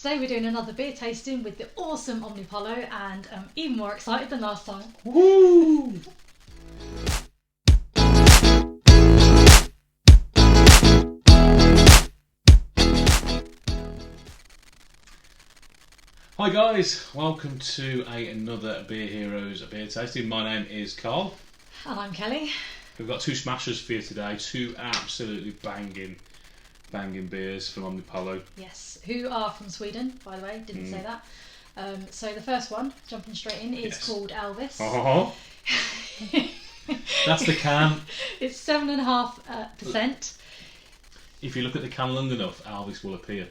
Today we're doing another beer tasting with the awesome Omnipollo, and I'm even more excited than last time. Woo! Hi guys, welcome to another Beer Heroes beer tasting. My name is Carl. And I'm Kelly. We've got two smashers for you today, two absolutely banging beers from Omnipollo. Yes, who are from Sweden, by the way, didn't say that. So the first one, jumping straight in, is called Elvis. Oh, that's the can. It's 7.5%. If you look at the can long enough, Elvis will appear.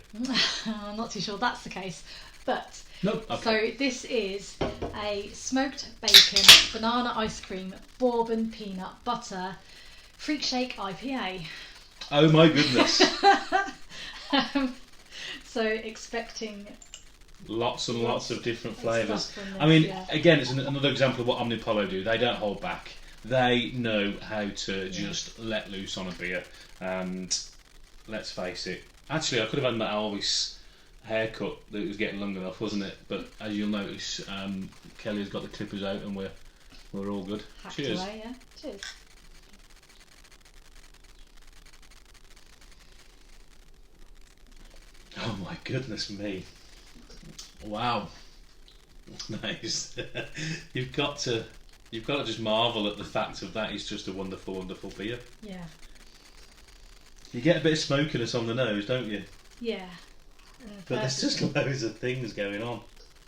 I'm not too sure that's the case. But Nope. Okay. So this is a smoked bacon, banana ice cream, bourbon, peanut butter, Freakshake IPA. Oh my goodness. So expecting Lots and lots of different flavours. stuff from this, I mean, yeah. again, it's another example of what Omnipollo do. They don't hold back. They know how to just let loose on a beer. And let's face it, actually I could have had that Elvis haircut that was getting long enough, wasn't it? But as you'll notice, Kelly's got the clippers out and we're all good. hacked Cheers. away, yeah. Cheers. Oh my goodness me. Wow. Nice. You've got to just marvel at the fact of that is just a wonderful, wonderful beer. Yeah. You get a bit of smokiness on the nose, don't you? Yeah. But there's just loads of things going on.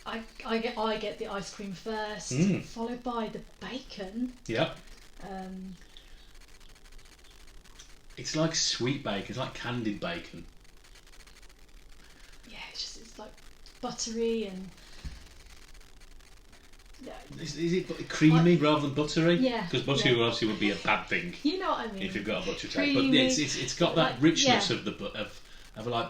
I get the ice cream first, followed by the bacon. Yep. Um, It's like sweet bacon. It's like candied bacon. yeah, it's like buttery and yeah, Is it creamy rather than buttery? Yeah, Because buttery yeah. obviously would be a bad thing you know what I mean. if you've got a butcher taste. But Creamy, yeah, it's got that like, richness yeah. of of like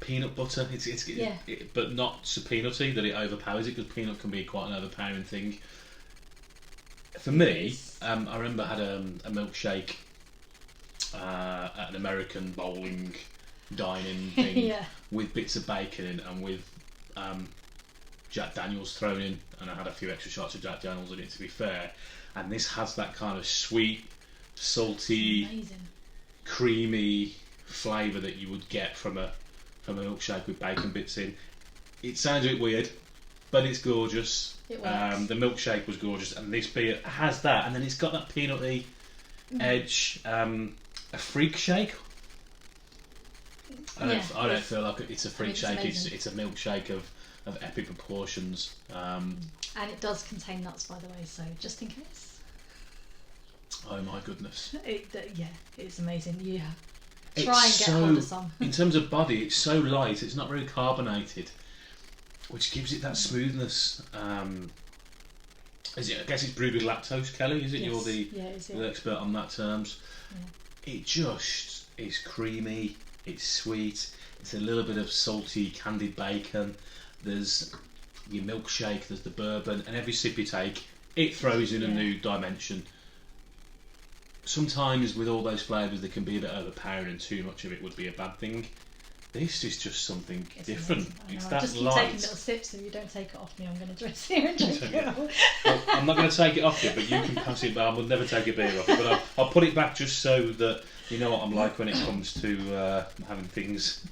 peanut butter. Yeah. But not so peanutty that it overpowers it, because peanut can be quite an overpowering thing. For me, I remember I had a milkshake at an American bowling dining thing Yeah. with bits of bacon in and with Jack Daniels thrown in, and I had a few extra shots of Jack Daniels in it, to be fair. And this has that kind of sweet, salty, Amazing. creamy flavour that you would get from a milkshake with bacon bits in. It sounds a bit weird, but it's gorgeous. It works. The milkshake was gorgeous, and this beer has that, and then it's got that peanutty edge. A Freakshake. I don't feel like it's a Freakshake. It's a milkshake of epic proportions. And it does contain nuts, by the way, so just in case. Oh my goodness! It's amazing. Yeah. It's Try and get hold of some. In terms of body, it's so light. It's not really carbonated, which gives it that smoothness. I guess it's brewed with lactose, Kelly. Is it? Yes. You're the expert on that terms. Yeah. It just is creamy. It's sweet. It's a little bit of salty candied bacon. There's your milkshake. There's the bourbon, and every sip you take, it throws in a new dimension. Sometimes with all those flavours, they can be a bit overpowering, and too much of it would be a bad thing. This is just something different. It's that just keep light. taking little sips, so you don't take it off me. I'm going to dress here and drink it all. Well, I'm not going to take it off you, but you can pass it. But I will never take a beer off you. But I'll put it back just so that you know what I'm like when it comes to having things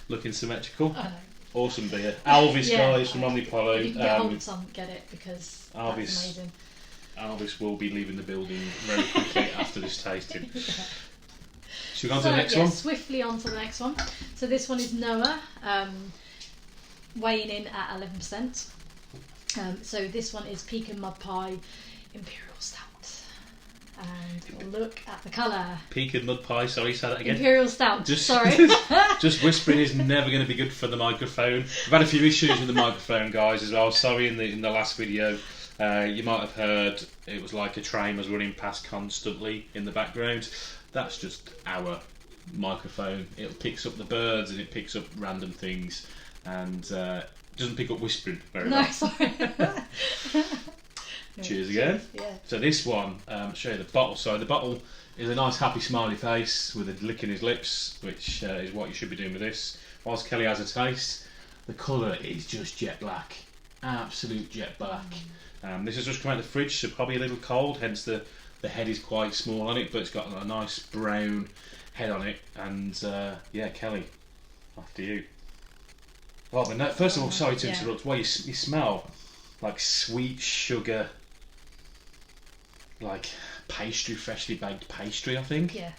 looking symmetrical. I know. Awesome beer, Elvis, guys, from If Omnipollo. you can get hold of some, get it, because Elvis. that's amazing. Elvis will be leaving the building very quickly after this tasting. Yeah. Should we go on to the next one? Swiftly on to the next one. So this one is Noah, weighing in at 11%. So this one is Peacan Mud Pie Imperial Stout. And look at the colour. Peacan Mud Pie, sorry, say that again. Imperial Stout, sorry. Just whispering is never going to be good for the microphone. We've had a few issues with the microphone, guys, as well. Sorry, in the last video. You might have heard it was like a train was running past constantly in the background. That's just our microphone. It picks up the birds and it picks up random things, and doesn't pick up whispering very well. No, sorry. Cheers again. Yeah. So this one, show you the bottle. So the bottle is a nice happy smiley face with a lick in his lips, which is what you should be doing with this. Whilst Kelly has a taste, the colour is just jet black, absolute jet black. This has just come out of the fridge, so probably a little cold, hence the head is quite small on it, but it's got a nice brown head on it. And yeah, Kelly, after you. Well, but no, first of all, sorry to interrupt. Well, you smell like sweet sugar, like pastry, freshly baked pastry, I think. Yeah.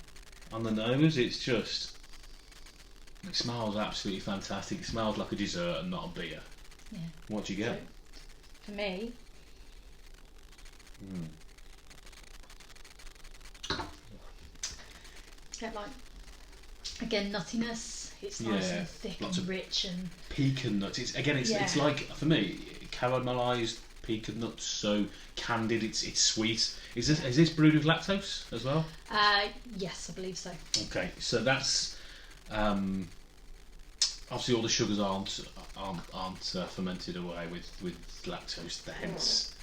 On the nose, it smells absolutely fantastic. It smells like a dessert and not a beer. Yeah. What do you get? So, for me, get like, again, nuttiness. It's nice and thick and rich and pecan nuts. It's like, for me, caramelised pecan nuts. So candied. It's sweet. Is this brewed with lactose as well? Yes, I believe so. Okay, so that's obviously all the sugars aren't fermented away with lactose. Hence,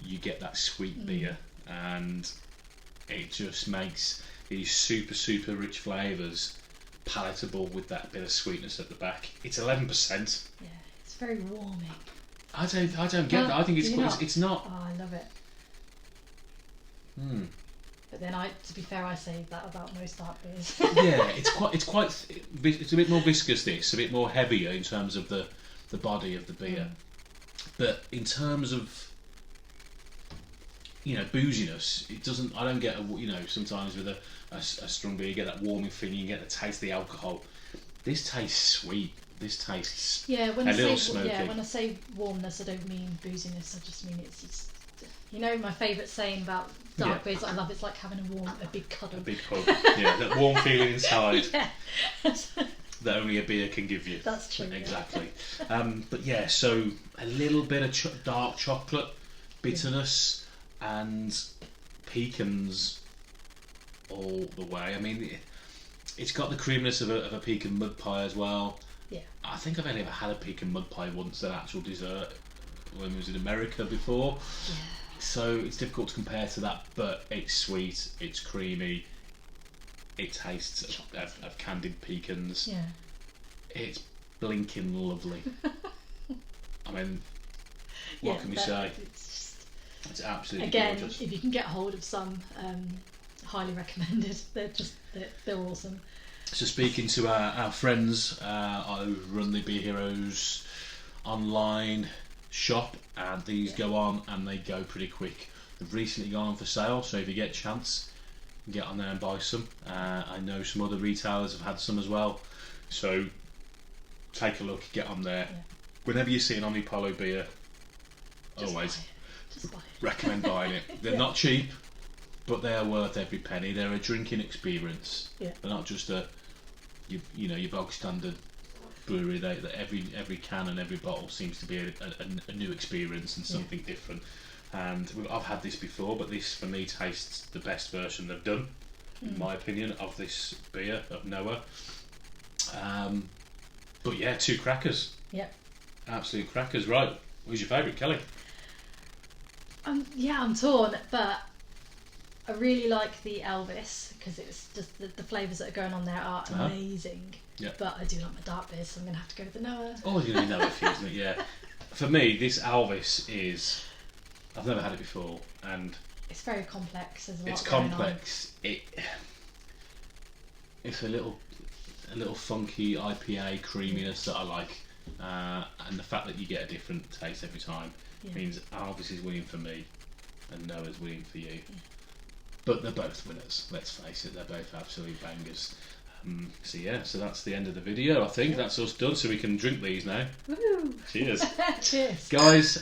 you get that sweet beer, and it just makes these super rich flavours palatable with that bit of sweetness at the back. It's 11%. Yeah, it's very warming. I don't get that. I think it's not. Oh, I love it. But then to be fair, I say that about most dark beers. Yeah, it's a bit more viscous. This a bit more heavier in terms of the body of the beer. But in terms of booziness, it doesn't. I don't get sometimes with a strong beer you get that warming thing. You get the taste of the alcohol. This tastes sweet. This tastes a little smoky. Yeah, when I say warmness, I don't mean booziness. I just mean it's just. My favourite saying about dark beers I love, it's like having a big cuddle. A big hug. Yeah, that warm feeling inside. Yeah. That only a beer can give you. That's true. Exactly. But yeah, so a little bit of dark chocolate, bitterness, and pecans all the way. I mean, it's got the creaminess of a pecan mud pie as well. Yeah. I think I've only ever had a pecan mud pie once, an actual dessert, when I was in America before. Yeah. So it's difficult to compare to that, but it's sweet, it's creamy, it tastes of candied pecans. Yeah. It's blinking lovely. I mean, what can we say? It's absolutely gorgeous. If you can get hold of some, highly recommended. They're awesome. So speaking to our friends who run the Beer Heroes online shop, and these go on and they go pretty quick. They've recently gone on for sale, so if you get a chance, get on there and buy some. I know some other retailers have had some as well, so take a look, get on there. Whenever you see an Omnipollo beer, always recommend buying it. They're not cheap, but they are worth every penny. They're a drinking experience. They're not just your bog standard brewery. Every can and every bottle seems to be a new experience and something different. And I've had this before, but this for me tastes the best version they've done, in my opinion, of this beer of Noah. But yeah, two crackers. Yep. Absolute crackers. Right, who's your favourite, Kelly? I'm torn, but I really like the Elvis because it's just the flavours that are going on there are amazing. Yeah. But I do like my dark beers, so I'm going to have to go with the Noah. Always going to be Noah for you, isn't it? Yeah. For me, this Elvis is... I've never had it before, and... It's very complex. There's a lot it's going complex. On. It's a little funky IPA creaminess that I like, and the fact that you get a different taste every time means Elvis is winning for me, and Noah's winning for you. Yeah. But they're both winners. Let's face it, they're both absolute bangers. So that's the end of the video. I think that's us done. So we can drink these now. Woo! Cheers. Cheers, guys.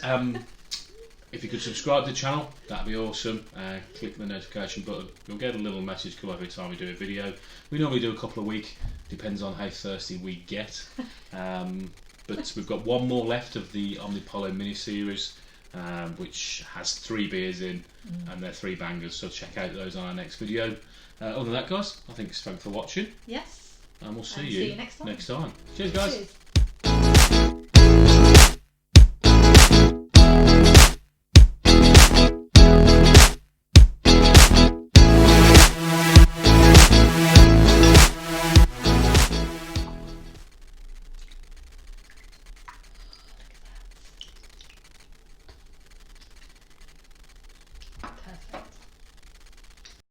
If you could subscribe to the channel, that'd be awesome. Click the notification button. You'll get a little message come every time we do a video. We normally do a couple a week, depends on how thirsty we get. But we've got one more left of the Omnipollo mini-series, which has 3 beers in, and they're 3 bangers, so check out those on our next video. Other than that, guys, I think it's thanks for watching. Yes. And we'll see you next time. Cheers, guys. Cheers.